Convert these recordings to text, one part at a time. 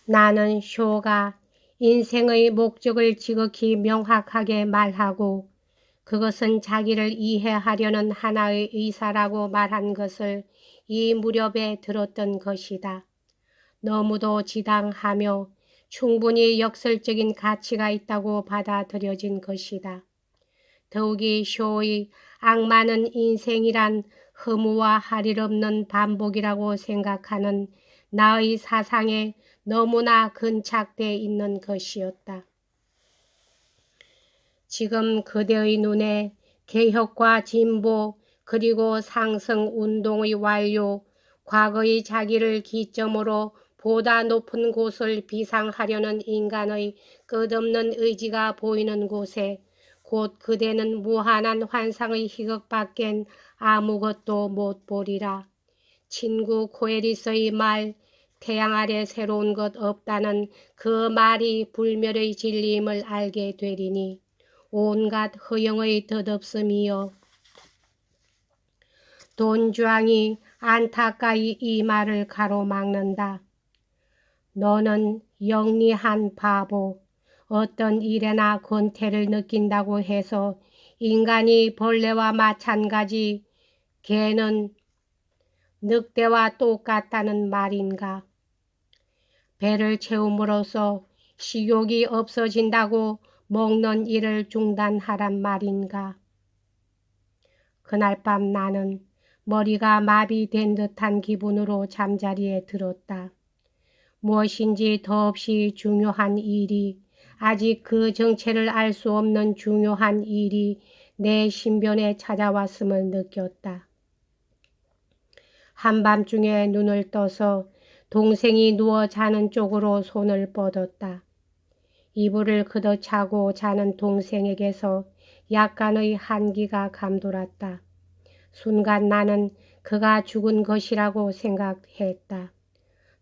나는 쇼가 인생의 목적을 지극히 명확하게 말하고 그것은 자기를 이해하려는 하나의 의사라고 말한 것을 이 무렵에 들었던 것이다. 너무도 지당하며 충분히 역설적인 가치가 있다고 받아들여진 것이다. 더욱이 쇼의 악마는 인생이란 허무와 할일 없는 반복이라고 생각하는 나의 사상에 너무나 근착돼 있는 것이었다. 지금 그대의 눈에 개혁과 진보 그리고 상승운동의 완료, 과거의 자기를 기점으로 보다 높은 곳을 비상하려는 인간의 끝없는 의지가 보이는 곳에 곧 그대는 무한한 환상의 희극밖엔 아무것도 못 보리라. 친구 코에리스의 말, 태양 아래 새로운 것 없다는 그 말이 불멸의 진리임을 알게 되리니 온갖 허영의 덧없음이여. 돈주왕이 안타까이 이 말을 가로막는다. 너는 영리한 바보. 어떤 일에나 권태를 느낀다고 해서 인간이 벌레와 마찬가지, 개는 늑대와 똑같다는 말인가? 배를 채움으로써 식욕이 없어진다고 먹는 일을 중단하란 말인가? 그날 밤 나는 머리가 마비된 듯한 기분으로 잠자리에 들었다. 무엇인지 더없이 중요한 일이, 아직 그 정체를 알 수 없는 중요한 일이 내 신변에 찾아왔음을 느꼈다. 한밤중에 눈을 떠서 동생이 누워 자는 쪽으로 손을 뻗었다. 이불을 걷어차고 자는 동생에게서 약간의 한기가 감돌았다. 순간 나는 그가 죽은 것이라고 생각했다.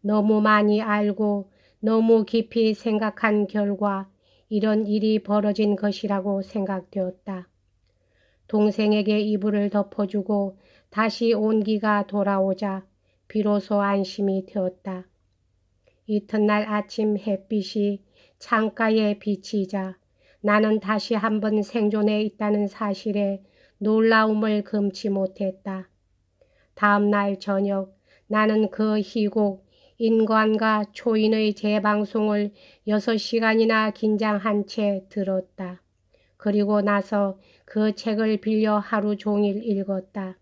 너무 많이 알고 너무 깊이 생각한 결과 이런 일이 벌어진 것이라고 생각되었다. 동생에게 이불을 덮어주고 다시 온기가 돌아오자 비로소 안심이 되었다. 이튿날 아침 햇빛이 창가에 비치자 나는 다시 한번 생존해 있다는 사실에 놀라움을 금치 못했다. 다음 날 저녁 나는 그 희곡 인간과 초인의 재방송을 6시간이나 긴장한 채 들었다. 그리고 나서 그 책을 빌려 하루 종일 읽었다.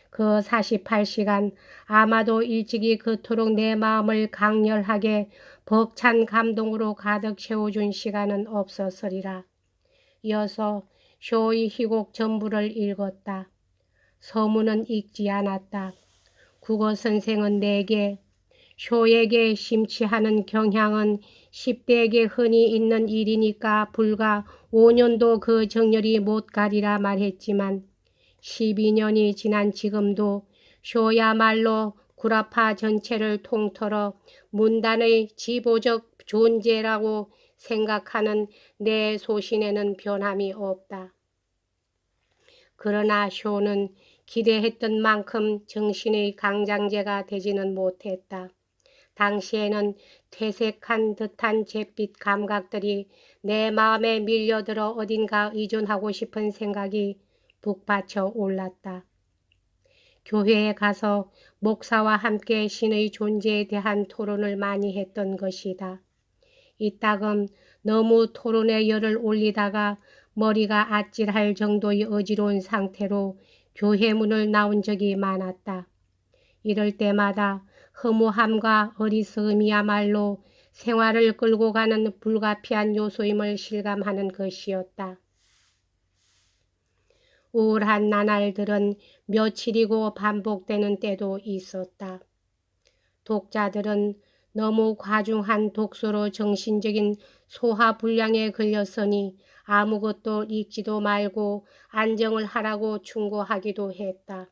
그 48시간 아마도 일찍이 그토록 내 마음을 강렬하게 벅찬 감동으로 가득 채워준 시간은 없었으리라. 이어서 쇼의 희곡 전부를 읽었다. 서문은 읽지 않았다. 국어 선생은 내게 쇼에게 심취하는 경향은 10대에게 흔히 있는 일이니까 불과 5년도 그 정열이 못 가리라 말했지만 12년이 지난 지금도 쇼야말로 구라파 전체를 통틀어 문단의 지보적 존재라고 생각하는 내 소신에는 변함이 없다. 그러나 쇼는 기대했던 만큼 정신의 강장제가 되지는 못했다. 당시에는 퇴색한 듯한 잿빛 감각들이 내 마음에 밀려들어 어딘가 의존하고 싶은 생각이 북받쳐 올랐다. 교회에 가서 목사와 함께 신의 존재에 대한 토론을 많이 했던 것이다. 이따금 너무 토론에 열을 올리다가 머리가 아찔할 정도의 어지러운 상태로 교회 문을 나온 적이 많았다. 이럴 때마다 허무함과 어리석음이야말로 생활을 끌고 가는 불가피한 요소임을 실감하는 것이었다. 우울한 나날들은 며칠이고 반복되는 때도 있었다. 독자들은 너무 과중한 독서로 정신적인 소화불량에 걸렸으니 아무것도 읽지도 말고 안정을 하라고 충고하기도 했다.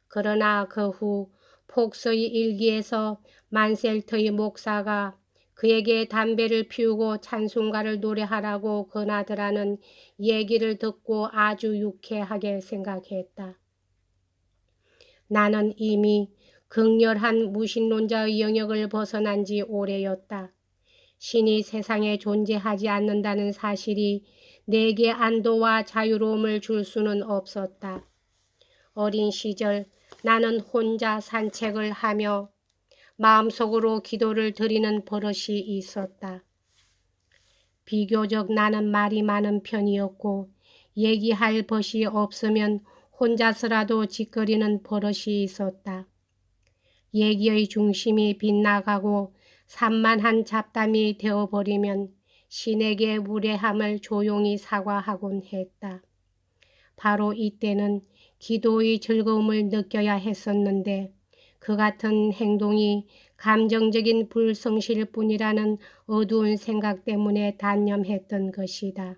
그러나 그 후 폭스의 일기에서 만셀터의 목사가 그에게 담배를 피우고 찬송가를 노래하라고 권하더라는 얘기를 듣고 아주 유쾌하게 생각했다. 나는 이미 극렬한 무신론자의 영역을 벗어난 지 오래였다. 신이 세상에 존재하지 않는다는 사실이 내게 안도와 자유로움을 줄 수는 없었다. 어린 시절 나는 혼자 산책을 하며 마음속으로 기도를 드리는 버릇이 있었다. 비교적 나는 말이 많은 편이었고 얘기할 것이 없으면 혼자서라도 짓거리는 버릇이 있었다. 얘기의 중심이 빗나가고 산만한 잡담이 되어버리면 신에게 무례함을 조용히 사과하곤 했다. 바로 이때는 기도의 즐거움을 느껴야 했었는데 그 같은 행동이 감정적인 불성실 뿐이라는 어두운 생각 때문에 단념했던 것이다.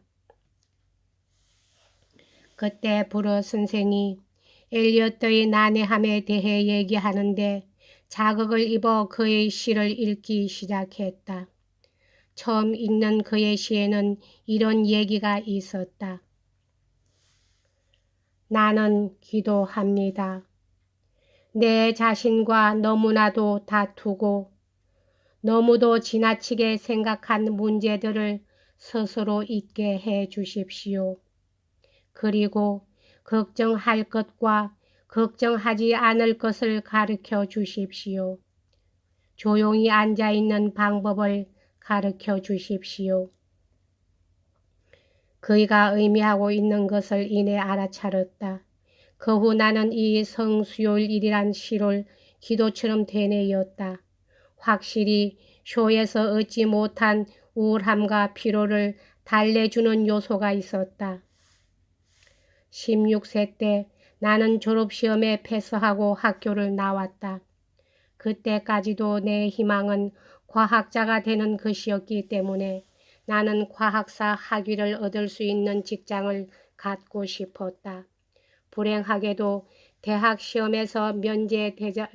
그때 불어 선생이 엘리어트의 난해함에 대해 얘기하는데 자극을 입어 그의 시를 읽기 시작했다. 처음 읽는 그의 시에는 이런 얘기가 있었다. 나는 기도합니다. 내 자신과 너무나도 다투고 너무도 지나치게 생각한 문제들을 스스로 잊게 해 주십시오. 그리고 걱정할 것과 걱정하지 않을 것을 가르쳐 주십시오. 조용히 앉아있는 방법을 가르쳐 주십시오. 그이가 의미하고 있는 것을 이내 알아차렸다. 그 후 나는 이 성수요일이란 시를 기도처럼 되뇌었다. 확실히 쇼에서 얻지 못한 우울함과 피로를 달래주는 요소가 있었다. 16세 때 나는 졸업시험에 패스하고 학교를 나왔다. 그때까지도 내 희망은 과학자가 되는 것이었기 때문에 나는 과학사 학위를 얻을 수 있는 직장을 갖고 싶었다. 불행하게도 대학 시험에서 면제되자면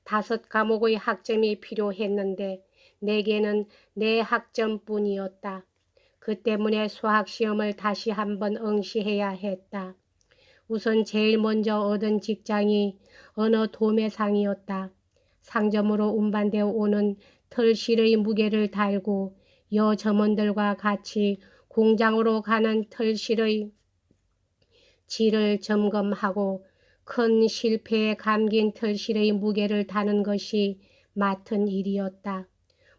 5과목의 학점이 필요했는데 내게는 4학점뿐이었다. 그 때문에 수학시험을 다시 한번 응시해야 했다. 우선 제일 먼저 얻은 직장이 어느 도매상이었다. 상점으로 운반되어 오는 털실의 무게를 달고 여점원들과 같이 공장으로 가는 털실의 질을 점검하고 큰 실패에 감긴 털실의 무게를 다는 것이 맡은 일이었다.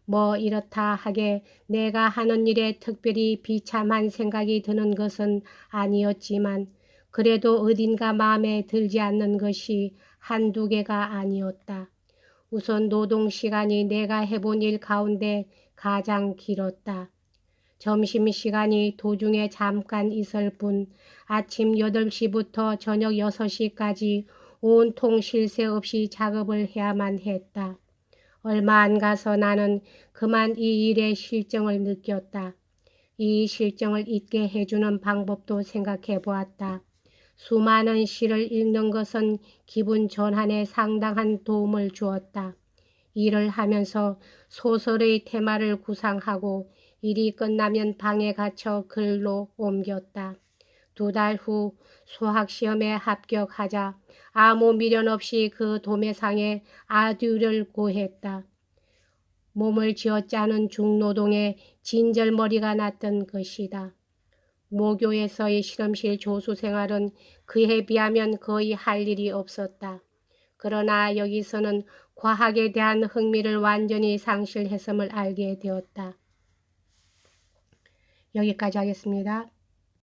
뭐 이렇다 하게 내가 하는 일에 특별히 비참한 생각이 드는 것은 아니었지만 그래도 어딘가 마음에 들지 않는 것이 한두 개가 아니었다. 우선 노동시간이 내가 해본 일 가운데 가장 길었다. 점심시간이 도중에 잠깐 있을 뿐 아침 8시부터 저녁 6시까지 온통 쉴 새 없이 작업을 해야만 했다. 얼마 안 가서 나는 그만 이 일의 실정을 느꼈다. 이 실정을 잊게 해주는 방법도 생각해 보았다. 수많은 시를 읽는 것은 기분 전환에 상당한 도움을 주었다. 일을 하면서 소설의 테마를 구상하고 일이 끝나면 방에 갇혀 글로 옮겼다. 2달 후 수학시험에 합격하자 아무 미련 없이 그 도매상에 아듀를 고했다. 몸을 쥐어짜는 중노동에 진절머리가 났던 것이다. 모교에서의 실험실 조수 생활은 그에 비하면 거의 할 일이 없었다. 그러나 여기서는 과학에 대한 흥미를 완전히 상실했음을 알게 되었다. 여기까지 하겠습니다.